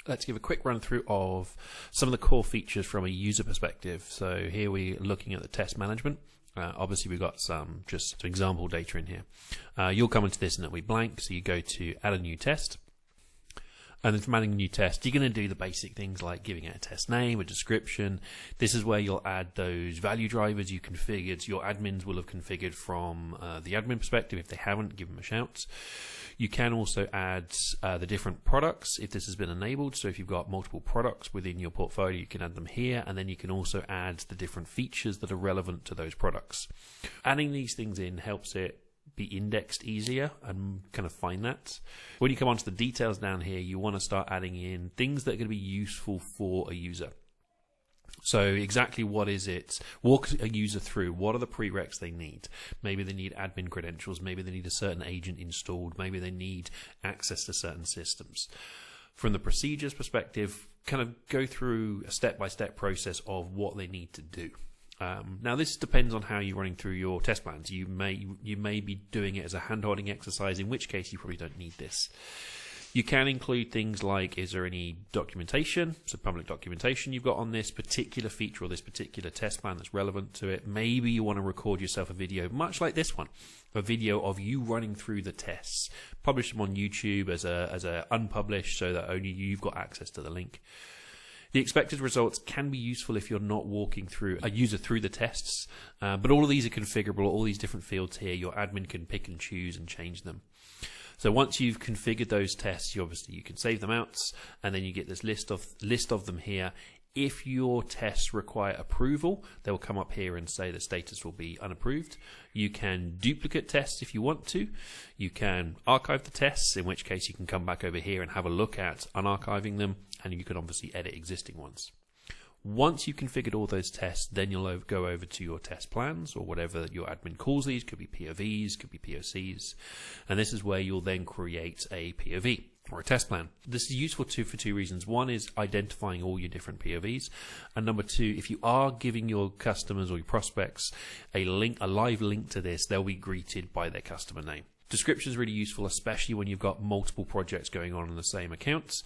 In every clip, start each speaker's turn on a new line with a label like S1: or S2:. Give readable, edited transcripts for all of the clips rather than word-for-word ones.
S1: Let's give a quick run through of some of the core features from a user perspective. So here we're looking at the test management. Obviously we've got some example data in here. You'll come into this and it'll be blank, so you go to add a new test. And then from adding a new test, you're going to do the basic things like giving it a test name, a description. This is where you'll add those value drivers you configured. Your admins will have configured from the admin perspective. If they haven't, give them a shout. You can also add the different products if this has been enabled. So if you've got multiple products within your portfolio, you can add them here. And then you can also add the different features that are relevant to those products. Adding these things in helps it be indexed easier and kind of find that. When you come onto the details down here, you want to start adding in things that are going to be useful for a user. So exactly what is it? Walk a user through. What are the prereqs they need? Maybe they need admin credentials. Maybe they need a certain agent installed. Maybe they need access to certain systems. From the procedures perspective, kind of go through a step-by-step process of what they need to do. Now this depends on how you're running through your test plans. You may be doing it as a hand-holding exercise, in which case you probably don't need this. You can include things like, is there any documentation, so public documentation you've got on this particular feature or this particular test plan that's relevant to it. Maybe you want to record yourself a video, much like this one, a video of you running through the tests. Publish them on YouTube as a unpublished, so that only you've got access to the link. The expected results can be useful if you're not walking through a user through the tests, but all of these are configurable. All these different fields here, your admin can pick and choose and change them. So once you've configured those tests, you can save them out, and then you get this list of them here. If your tests require approval, they will come up here and say the status will be unapproved. You can duplicate tests if you want to. You can archive the tests, in which case you can come back over here and have a look at unarchiving them, and you can obviously edit existing ones. Once you've configured all those tests, then you'll go over to your test plans, or whatever your admin calls these. Could be POVs, could be POCs, and this is where you'll then create a POV or a test plan. This is useful for two reasons. One is identifying all your different POVs, and number two, if you are giving your customers or your prospects a live link to this, they'll be greeted by their customer name. Description is really useful, especially when you've got multiple projects going on the same accounts.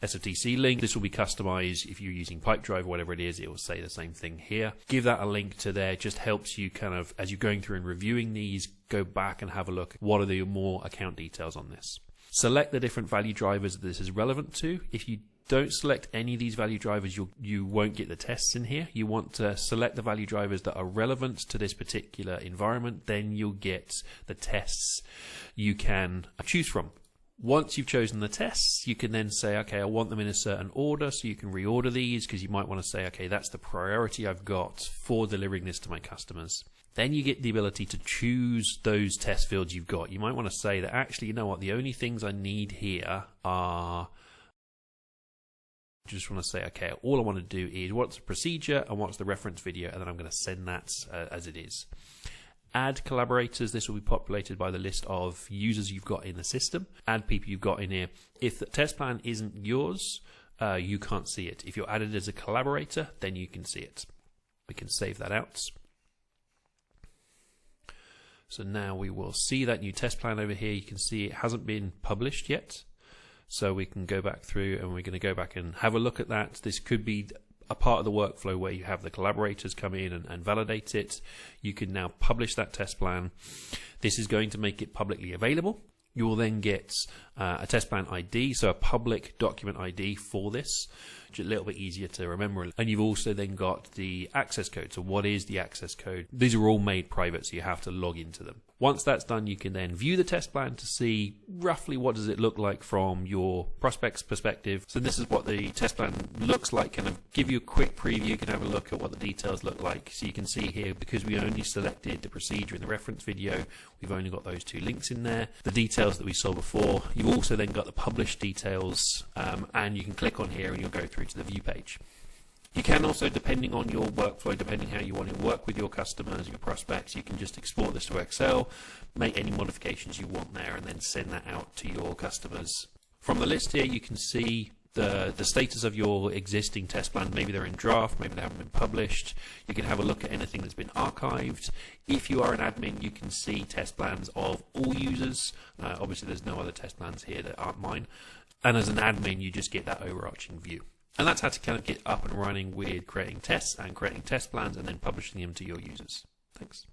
S1: SFTC link, this will be customized. If you're using Pipedrive or whatever it is, it will say the same thing here. Give that a link to there. Just helps you kind of, as you're going through and reviewing these, go back and have a look. What are the more account details on this? Select the different value drivers that this is relevant to. If you don't select any of these value drivers, you won't get the tests in here. You want to select the value drivers that are relevant to this particular environment, then you'll get the tests you can choose from. Once you've chosen the tests, you can then say, okay, I want them in a certain order, so you can reorder these, because you might want to say, okay, that's the priority I've got for delivering this to my customers. Then you get the ability to choose those test fields you've got. You might want to say that, actually, you know what, the only things I need here are... You just want to say, okay, all I want to do is what's the procedure and what's the reference video, and then I'm going to send that as it is. Add collaborators. This will be populated by the list of users you've got in the system. Add people you've got in here. If the test plan isn't yours, you can't see it. If you're added as a collaborator, then you can see it. We can save that out. So now we will see that new test plan over here. You can see it hasn't been published yet. So we can go back through and we're going to go back and have a look at that. This could be a part of the workflow where you have the collaborators come in and validate it. You can now publish that test plan. This is going to make it publicly available. You will then get a test plan ID, so a public document ID for this, which is a little bit easier to remember. And you've also then got the access code. So what is the access code? These are all made private, so you have to log into them. Once that's done, you can then view the test plan to see roughly what does it look like from your prospect's perspective. So this is what the test plan looks like. Kind of give you a quick preview. You can have a look at what the details look like. So you can see here, because we only selected the procedure in the reference video, we've only got those two links in there. The details that we saw before. You've also then got the published details, and you can click on here and you'll go through to the view page. You can also, depending on your workflow, depending how you want to work with your customers, your prospects, you can just export this to Excel, make any modifications you want there, and then send that out to your customers. From the list here, you can see the status of your existing test plan. Maybe they're in draft, maybe they haven't been published. You can have a look at anything that's been archived. If you are an admin, you can see test plans of all users. Obviously, there's no other test plans here that aren't mine. And as an admin, you just get that overarching view. And that's how to kind of get up and running with creating tests and creating test plans and then publishing them to your users. Thanks.